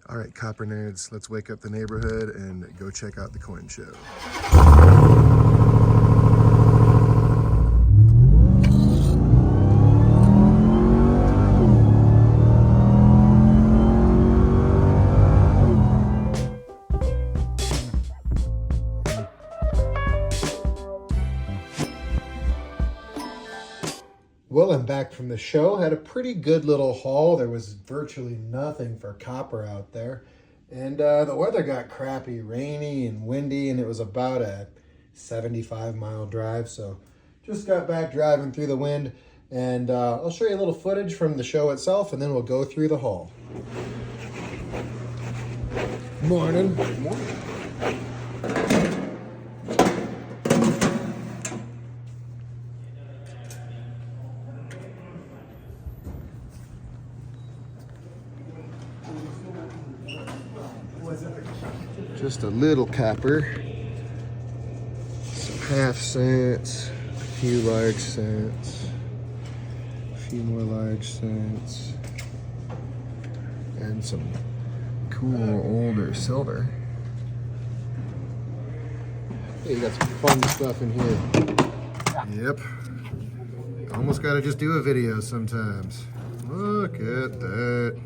All right, copper nerds, let's wake up the neighborhood and go check out the coin show. Well, I'm back from the show. Had a pretty good little haul. There was virtually nothing for copper out there. And the weather got crappy, rainy and windy, and it was about a 75-mile drive. So just got back driving through the wind. And I'll show you a little footage from the show itself, and then we'll go through the haul. Morning. Good morning. Just a little copper, some half cents, a few large cents, a few more large cents, and some cool older silver. Hey, you got some fun stuff in here. Yep. Almost gotta just do a video sometimes. Look at that.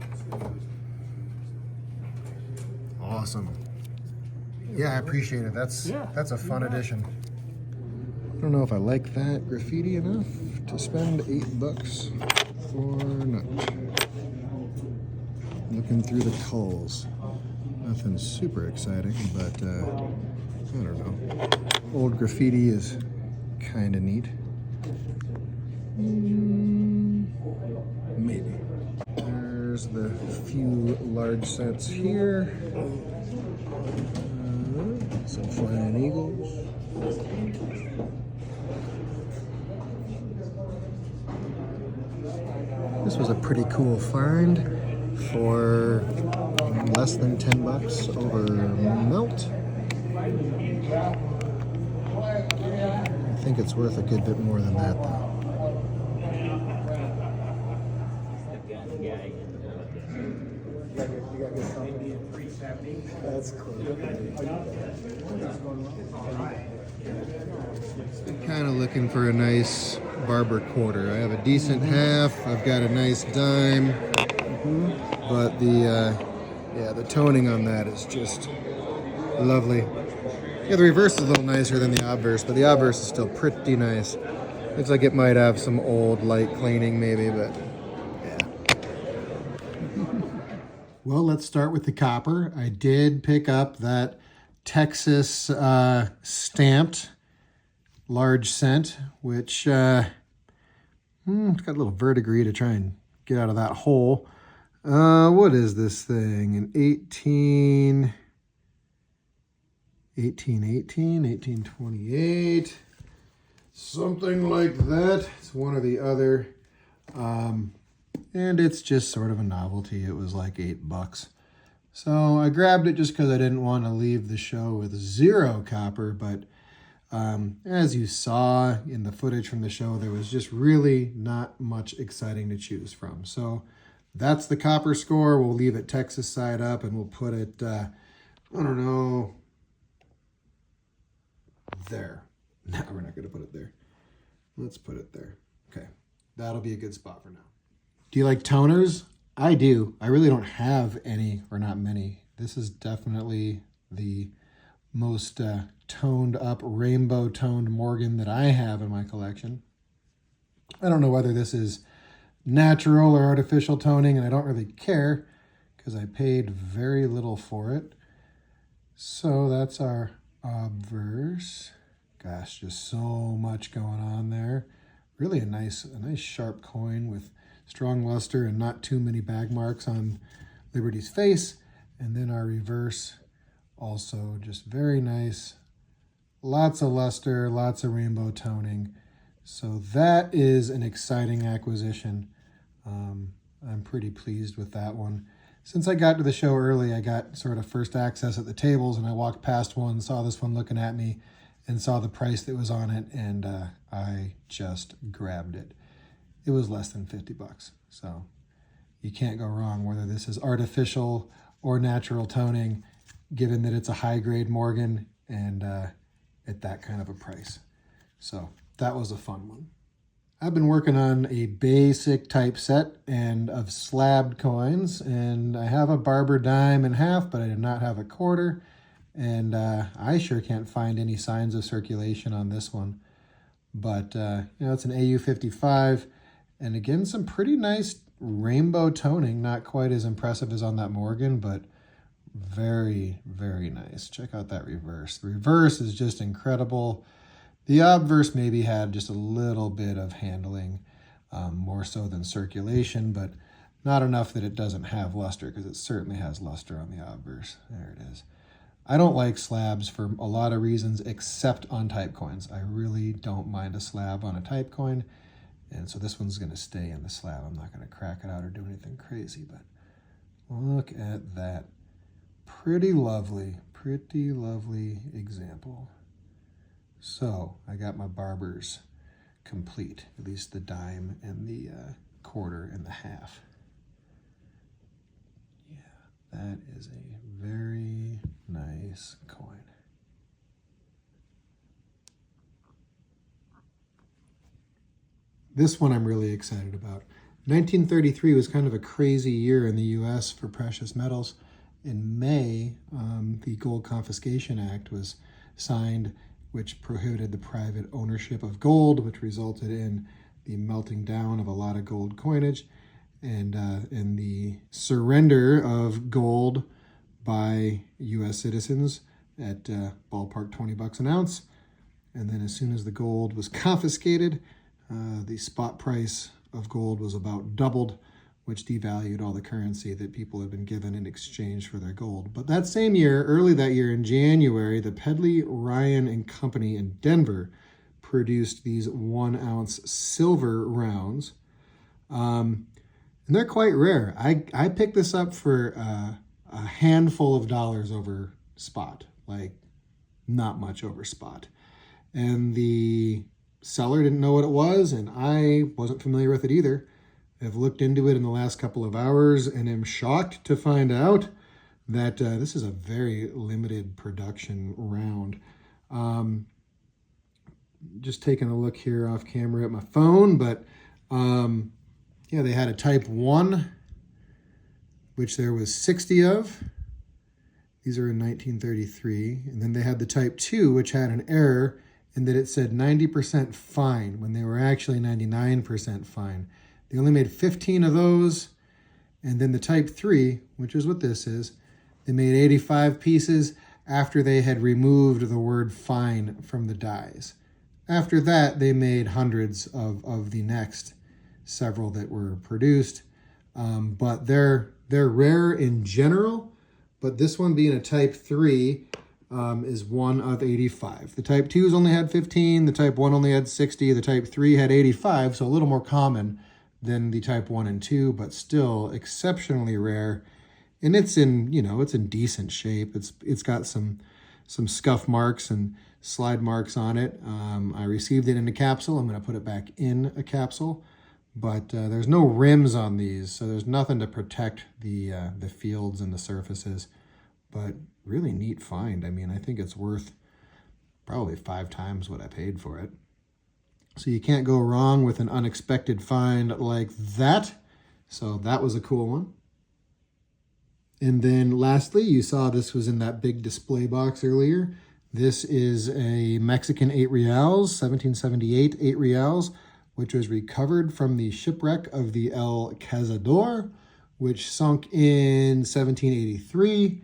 Awesome. Yeah, I appreciate it. That's a fun addition. I don't know if I like that graffiti enough to spend $8 or not. Looking through the culls. Nothing super exciting, but I don't know. Old graffiti is kind of neat. Maybe. There's the few large sets here. Some flying eagles. This was a pretty cool find for less than $10 over melt. I think it's worth a good bit more than that though. That's cool. Kind of looking for a nice barber quarter. I have a decent half. I've got a nice dime, but the toning on that is just lovely. Yeah, the reverse is a little nicer than the obverse, but the obverse is still pretty nice. Looks like it might have some old light cleaning maybe, but yeah. Well, let's start with the copper. I did pick up that Texas stamped large cent, which got a little verdigris to try and get out of that hole. What is this thing? An 1828, something like that. It's one or the other. And it's just sort of a novelty. It was like $8. So I grabbed it just because I didn't want to leave the show with 0 copper. But as you saw in the footage from the show, there was just really not much exciting to choose from. So that's the copper score. We'll leave it Texas side up and we'll put it, I don't know, there. No, we're not going to put it there. Let's put it there. Okay, that'll be a good spot for now. Do you like toners? I do. I really don't have any, or not many. This is definitely the most toned up, rainbow toned Morgan that I have in my collection. I don't know whether this is natural or artificial toning, and I don't really care because I paid very little for it. So that's our obverse. Gosh, just so much going on there. Really a nice sharp coin with strong luster and not too many bag marks on Liberty's face. And then our reverse, also just very nice. Lots of luster, lots of rainbow toning. So that is an exciting acquisition. I'm pretty pleased with that one. Since I got to the show early, I got sort of first access at the tables, and I walked past one, saw this one looking at me, and saw the price that was on it, and I just grabbed it. It was less than $50, so you can't go wrong whether this is artificial or natural toning, given that it's a high-grade Morgan and at that kind of a price. So that was a fun one. I've been working on a basic typeset and of slabbed coins, and I have a Barber dime and half, but I did not have a quarter, and I sure can't find any signs of circulation on this one. But it's an AU55, and again, some pretty nice rainbow toning, not quite as impressive as on that Morgan, but very, very nice. Check out that reverse. The reverse is just incredible. The obverse maybe had just a little bit of handling, more so than circulation, but not enough that it doesn't have luster, because it certainly has luster on the obverse. There it is. I don't like slabs for a lot of reasons, except on type coins. I really don't mind a slab on a type coin, and so this one's going to stay in the slab. I'm not going to crack it out or do anything crazy, but look at that. Pretty lovely example. So I got my Barbers complete, at least the dime and the quarter and the half. Yeah, that is a very nice coin. This one I'm really excited about. 1933 was kind of a crazy year in the US for precious metals. In May, the Gold Confiscation Act was signed, which prohibited the private ownership of gold, which resulted in the melting down of a lot of gold coinage and in the surrender of gold by US citizens at ballpark 20 bucks an ounce. And then as soon as the gold was confiscated, the spot price of gold was about doubled, which devalued all the currency that people had been given in exchange for their gold. But that same year, early that year in January, the Pedley, Ryan and Company in Denver produced these 1 ounce silver rounds. And they're quite rare. I picked this up for a handful of dollars over spot, like not much over spot. And the seller didn't know what it was, and I wasn't familiar with it either. I've looked into it in the last couple of hours and am shocked to find out that this is a very limited production round. Just taking a look here off camera at my phone, but yeah, they had a type 1, which there was 60 of. These are in 1933. And then they had the type 2, which had an error in that it said 90% fine when they were actually 99% fine. They only made 15 of those. And then the type 3, which is what this is, they made 85 pieces after they had removed the word fine from the dies. After that, they made hundreds of the next several that were produced. But they're rare in general, but this one being a type 3 is 1 of 85. The type 2s only had 15, the type 1 only had 60, the type 3 had 85, so a little more common than the type 1 and 2, but still exceptionally rare. And it's in, it's in decent shape. It's got some scuff marks and slide marks on it. I received it in a capsule. I'm going to put it back in a capsule, but there's no rims on these, so there's nothing to protect the fields and the surfaces. But really neat find. I mean, I think it's worth probably 5 times what I paid for it. So you can't go wrong with an unexpected find like that. So that was a cool one. And then lastly, you saw this was in that big display box earlier. This is a Mexican 8 reals, 1778 8 reals, which was recovered from the shipwreck of the El Cazador, which sunk in 1783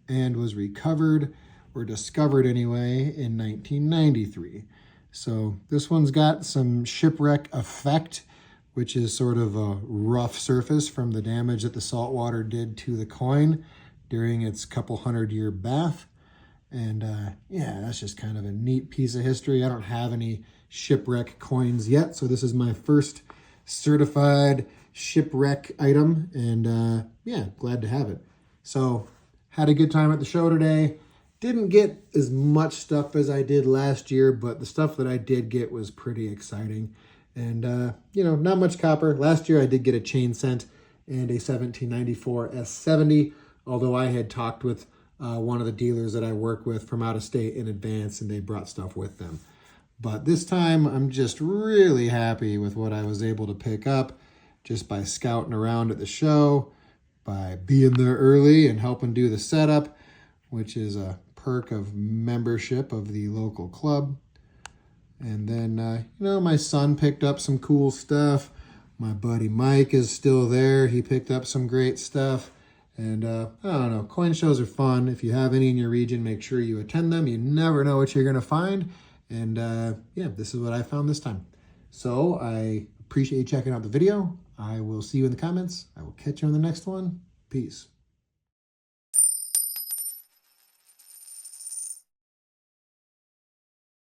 and was recovered, or discovered anyway, in 1993. So this one's got some shipwreck effect, which is sort of a rough surface from the damage that the salt water did to the coin during its couple 100-year bath. And yeah, that's just kind of a neat piece of history. I don't have any shipwreck coins yet, so this is my first certified shipwreck item, and yeah, glad to have it. So had a good time at the show today. Didn't get as much stuff as I did last year, but the stuff that I did get was pretty exciting. And, not much copper. Last year I did get a chain cent and a 1794 S70, although I had talked with one of the dealers that I work with from out of state in advance, and they brought stuff with them. But this time, I'm just really happy with what I was able to pick up just by scouting around at the show, by being there early and helping do the setup, which is a perk of membership of the local club. And then, my son picked up some cool stuff. My buddy Mike is still there. He picked up some great stuff. And I don't know, coin shows are fun. If you have any in your region, make sure you attend them. You never know what you're going to find. And this is what I found this time. So I appreciate you checking out the video. I will see you in the comments. I will catch you on the next one. Peace.